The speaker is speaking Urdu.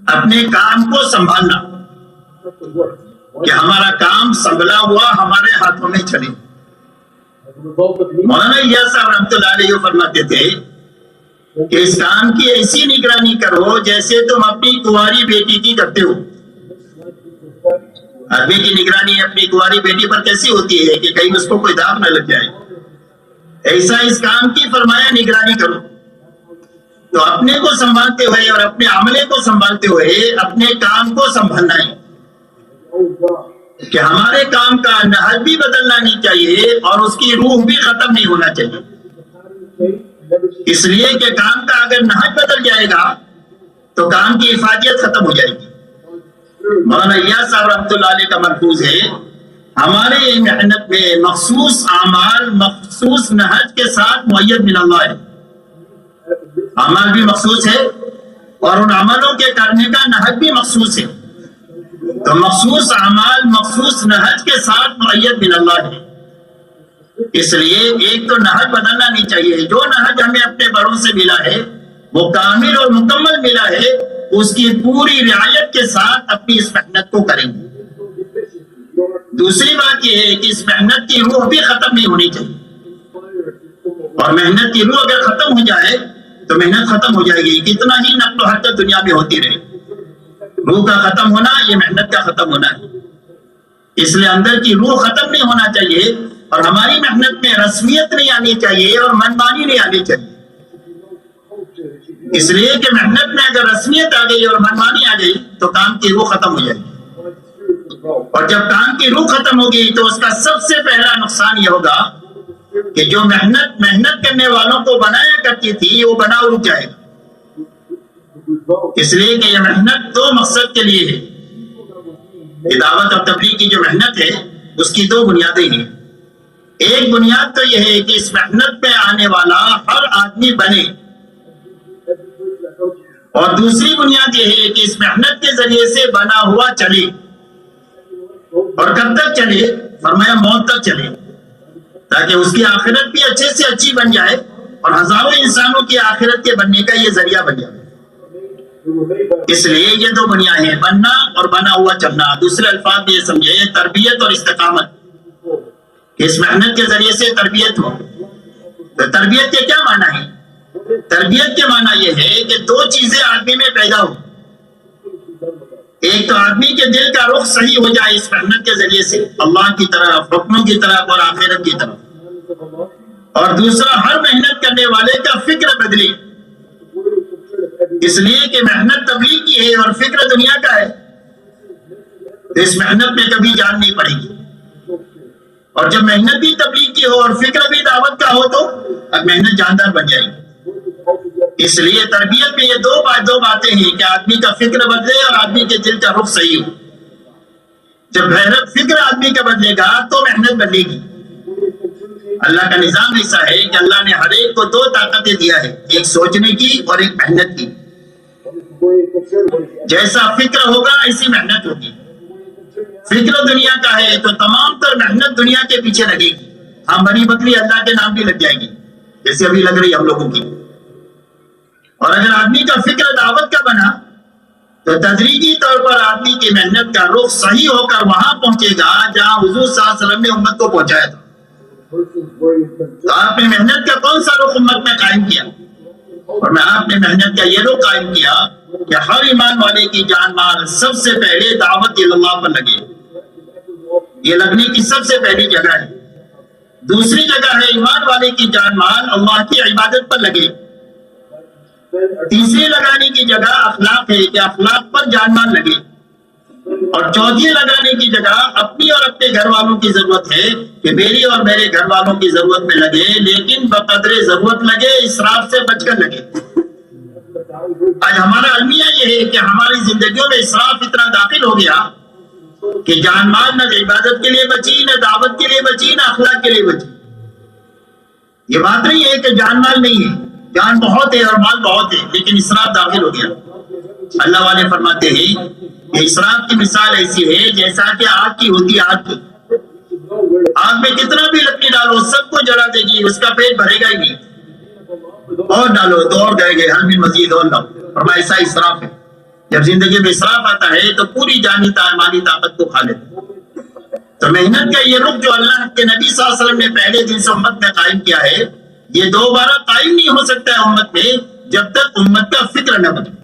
اپنے کام کو سنبھالنا کہ ہمارا کام سنبھلا ہوا ہمارے ہاتھوں میں چلے. مولانا الیاس صاحب رحمۃ اللہ علیہ فرماتے تھے کہ اس کام کی ایسی نگرانی کرو جیسے تم اپنی کنواری بیٹی کی کرتے ہو. آدمی کی نگرانی اپنی کنواری بیٹی پر کیسی ہوتی ہے کہ کہیں اس کو کوئی داغ نہ لگ جائے. ایسا اس کام کی فرمایا نگرانی کرو. تو اپنے کو سنبھالتے ہوئے اور اپنے عملے کو سنبھالتے ہوئے اپنے کام کو سنبھالنا ہے کہ ہمارے کام کا نہج بھی بدلنا نہیں چاہیے اور اس کی روح بھی ختم نہیں ہونا چاہیے. اس لیے کہ کام کا اگر نہج بدل جائے گا تو کام کی افادیت ختم ہو جائے گی. مولانا الیاس صاحب رحمۃ اللہ علیہ کا ملفوظ ہے ہمارے محنت میں مخصوص اعمال مخصوص نہج کے ساتھ معید من اللہ ہے. عمل بھی مخصوص ہے اور ان عملوں کے کرنے کا نہج بھی مخصوص ہے. تو مخصوص اعمال مخصوص نہج کے ساتھ معید من اللہ ہے. اس لیے ایک تو نہج بدلنا نہیں چاہیے. جو نہج ہمیں اپنے بڑوں سے ملا ہے وہ کامل اور مکمل ملا ہے اس کی پوری رعایت کے ساتھ اپنی اس محنت کو کریں گے. دوسری بات یہ ہے کہ اس محنت کی روح بھی ختم نہیں ہونی چاہیے. اور محنت کی روح اگر ختم ہو جائے تو محنت ختم ہو جائے گی. کتنا ہی نقل و حرکت دنیا میں ہوتی رہے, روح کا ختم ہونا یہ محنت کا ختم ہونا ہے. اس لیے اندر کی روح ختم نہیں ہونا چاہیے اور ہماری محنت میں رسمیت نہیں آنی چاہیے اور منمانی نہیں آنی چاہیے. اس لیے کہ محنت میں اگر رسمیت آ گئی اور منمانی آ گئی تو کام کی روح ختم ہو جائے گی. اور جب کام کی روح ختم ہوگی تو اس کا سب سے پہلا نقصان یہ ہوگا کہ جو محنت کرنے والوں کو بنایا کرتی تھی وہ بناؤ رک جائے گا. اس لیے کہ یہ محنت دو مقصد کے لیے ہے. یہ دعوت اور تبلیغ کی جو محنت ہے اس کی دو بنیادیں ہیں. ایک بنیاد تو یہ ہے کہ اس محنت میں آنے والا ہر آدمی بنے, اور دوسری بنیاد یہ ہے کہ اس محنت کے ذریعے سے بنا ہوا چلے. اور کب تک چلے؟ فرمایا موت تک چلے, تاکہ اس کی آخرت بھی اچھے سے اچھی بن جائے اور ہزاروں انسانوں کی آخرت کے بننے کا یہ ذریعہ بن جائے. اس لیے یہ دو بنیادیں ہیں, بننا اور بنا ہوا چلنا. دوسرے الفاظ میں یہ سمجھے تربیت اور استقامت, کہ اس محنت کے ذریعے سے تربیت ہو. تو تربیت کے کیا معنی ہے؟ تربیت کے معنی یہ ہے کہ دو چیزیں آدمی میں پیدا ہو. ایک تو آدمی کے دل کا رخ صحیح ہو جائے اس محنت کے ذریعے سے اللہ کی طرف, حکموں کی طرف اور آخرت کی طرف. اور دوسرا ہر محنت کرنے والے کا فکر بدلے. اس لیے کہ محنت تبلیغ کی ہے اور فکر دنیا کا ہے. تو اس محنت میں کبھی جان نہیں پڑے گی. اور جب محنت بھی تبلیغ کی ہو اور فکر بھی دعوت کا ہو تو اب محنت جاندار بن جائے گی. اس لیے تربیت میں یہ دو باتیں ہیں کہ آدمی کا فکر بدلے اور آدمی کے دل کا رخ صحیح ہو. جب فکر آدمی کا بدلے گا تو محنت بدلے گی. اللہ کا نظام ایسا ہے کہ اللہ نے ہر ایک کو دو طاقتیں دیا ہے, ایک سوچنے کی اور ایک محنت کی. جیسا فکر ہوگا ایسی محنت ہوگی. فکر دنیا کا ہے تو تمام تر محنت دنیا کے پیچھے لگے گی. ہم بڑی بکری اللہ کے نام بھی لگ جائے گی جیسے ابھی لگ رہی ہم لوگوں کی. اور اگر آدمی کا فکر دعوت کا بنا تو تدریجی طور پر آدمی کی محنت کا رخ صحیح ہو کر وہاں پہنچے گا جہاں حضور صلی اللہ علیہ وسلم نے امت کو پہنچایا تھا. تو آپ نے محنت کا کون سا رخ امت میں قائم کیا؟ اور میں آپ نے محنت کا یہ رخ قائم کیا کہ ہر ایمان والے کی جان مال سب سے پہلے دعوت اللہ پر لگے. یہ لگنے کی سب سے پہلی جگہ ہے. دوسری جگہ ہے ایمان والے کی جان مال اللہ کی عبادت پر لگے. تیسری لگانے کی جگہ اخلاق ہے کہ اخلاق پر جان مال لگے. اور چوتھی لگانے کی جگہ اپنی اور اپنے گھر والوں کی ضرورت ہے کہ میری اور میرے گھر والوں کی ضرورت میں لگے, لیکن بقدر ضرورت لگے, اسراف سے بچ کر لگے. آج ہمارا المیہ یہ ہے کہ ہماری زندگیوں میں اسراف اتنا داخل ہو گیا کہ جان مال نہ عبادت کے لیے بچی, نہ دعوت کے لیے بچی, نہ اخلاق کے لیے بچی. یہ بات نہیں ہے کہ جان مال نہیں ہے, جان بہت ہے اور مال بہت ہے, لیکن اسراف داخل ہو گیا. اللہ والے فرماتے ہیں کہ اسراف کی مثال ایسی ہے جیسا کہ آگ کی ہوتی ہے. آگ میں کتنا بھی لکڑی ڈالو سب کو جلا دے گی, اس کا پیٹ بھرے گا ہی نہیں. اور ڈالو تو اور گئے حل بھی مزید اور لاؤ. فرمایا ایسا اسراف ہے. جب زندگی میں اسراف آتا ہے تو پوری جانی مالی طاقت کو کھا لیتے. تو محنت کا یہ رخ جو اللہ کے نبی صلی اللہ علیہ وسلم نے پہلے دن سے امت میں قائم کیا ہے، یہ دوبارہ قائم نہیں ہو سکتا ہے امت میں جب تک امت کا فکر نہ بدلے.